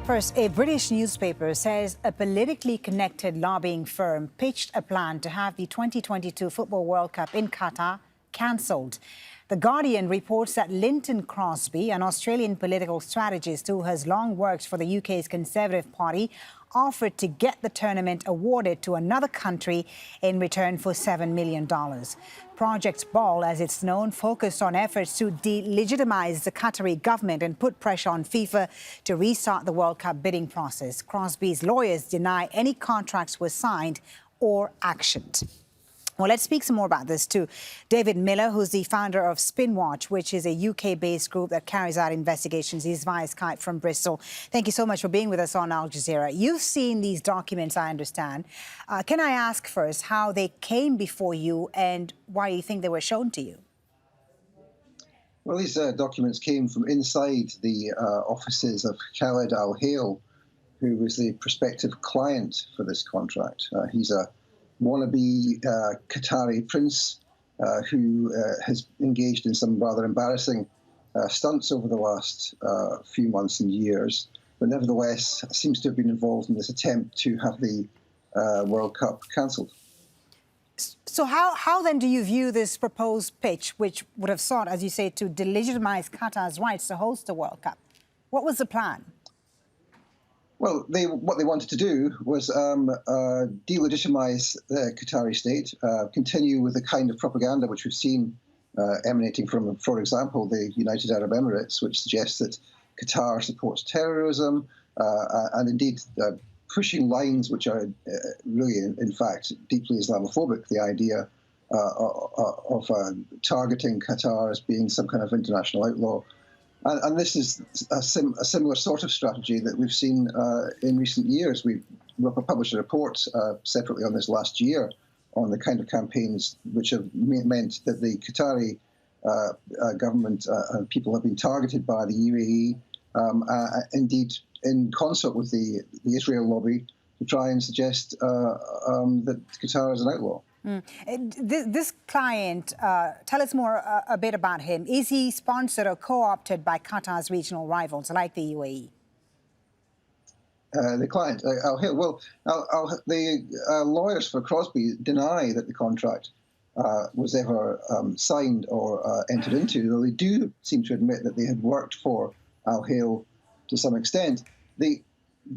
First, a British newspaper says a politically connected lobbying firm pitched a plan to have the 2022 Football World Cup in Qatar cancelled. The Guardian reports that Lynton Crosby, an Australian political strategist who has long worked for the UK's Conservative Party, offered to get the tournament awarded to another country in return for $7 million. Project Ball, as it's known, focused on efforts to delegitimize the Qatari government and put pressure on FIFA to restart the World Cup bidding process. Crosby's lawyers deny any contracts were signed or actioned. Well, let's speak some more about this too. David Miller, who's the founder of Spinwatch, which is a UK-based group that carries out investigations. He's via Skype from Bristol. Thank you so much for being with us on Al Jazeera. You've seen these documents, I understand. Can I ask first how they came before you and why you think they were shown to you? Well, these documents came from inside the offices of Khaled Al-Hale, who was the prospective client for this contract. He's a wannabe Qatari prince who has engaged in some rather embarrassing stunts over the last few months and years, but nevertheless seems to have been involved in this attempt to have the World Cup cancelled. So how then do you view this proposed pitch, which would have sought, as you say, to delegitimize Qatar's rights to host the World Cup? What was the plan? Well, what they wanted to do was delegitimize the Qatari state, continue with the kind of propaganda which we've seen emanating from, for example, the United Arab Emirates, which suggests that Qatar supports terrorism, and indeed pushing lines which are really, in fact, deeply Islamophobic, the idea of targeting Qatar as being some kind of international outlaw. And this is a similar sort of strategy that we've seen in recent years. We published a report separately on this last year on the kind of campaigns which have meant that the Qatari government and people have been targeted by the UAE, indeed in concert with the Israel lobby, to try and suggest that Qatar is an outlaw. This client, tell us more a bit about him. Is he sponsored or co-opted by Qatar's regional rivals like the UAE? The client, Al-Hale, well, the lawyers for Crosby deny that the contract was ever signed or entered into, though they do seem to admit that they had worked for Al-Hale to some extent.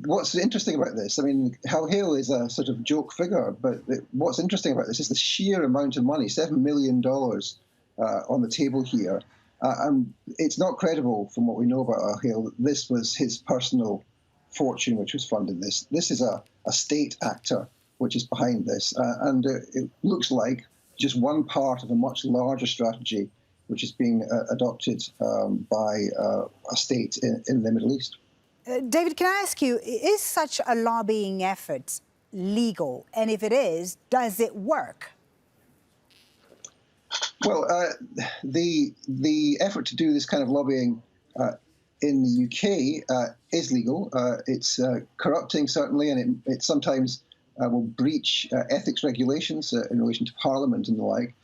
What's interesting about this, I mean, Al-Hale is a sort of joke figure, but what's interesting about this is the sheer amount of money, $7 million on the table here. And it's not credible from what we know about Al-Hale. This was his personal fortune which was funding this. This is a state actor which is behind this. And it looks like just one part of a much larger strategy which is being adopted by a state in the Middle East. David, can I ask you, is such a lobbying effort legal? And if it is, does it work? Well, the effort to do this kind of lobbying in the UK is legal. It's corrupting, certainly, and it sometimes will breach ethics regulations in relation to Parliament and the like.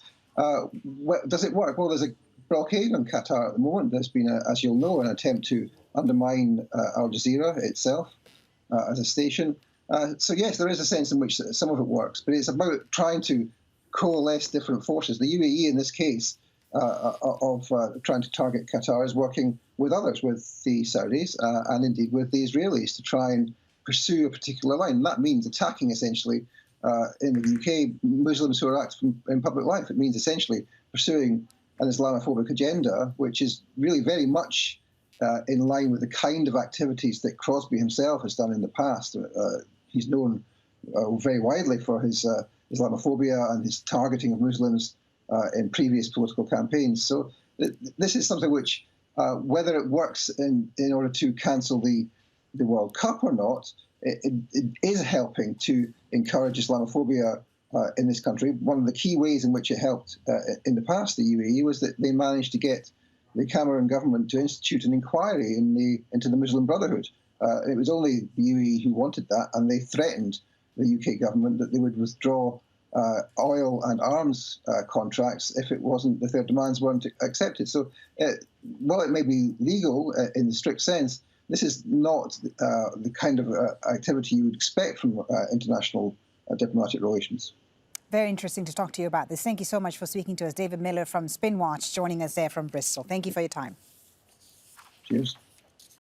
Does it work? Well, there's a blockade on Qatar at the moment. There's been, as you'll know, an attempt to undermine Al Jazeera itself as a station. So yes, there is a sense in which some of it works, but it's about trying to coalesce different forces. The UAE, in this case, of trying to target Qatar, is working with others, with the Saudis and indeed with the Israelis, to try and pursue a particular line. And that means attacking, essentially, in the UK, Muslims who are active in public life. It means essentially pursuing an Islamophobic agenda, which is really very much in line with the kind of activities that Crosby himself has done in the past. He's known very widely for his Islamophobia and his targeting of Muslims in previous political campaigns. So this is something which, whether it works in order to cancel the World Cup or not, it is helping to encourage Islamophobia in this country. One of the key ways in which it helped in the past, the UAE, was that they managed to get the Cameron government to institute an inquiry into the Muslim Brotherhood. It was only the UAE who wanted that, and they threatened the UK government that they would withdraw oil and arms contracts if their demands weren't accepted. So while it may be legal in the strict sense, this is not the kind of activity you would expect from international diplomatic relations. Very interesting to talk to you about this. Thank you so much for speaking to us. David Miller from Spinwatch joining us there from Bristol. Thank you for your time. Cheers.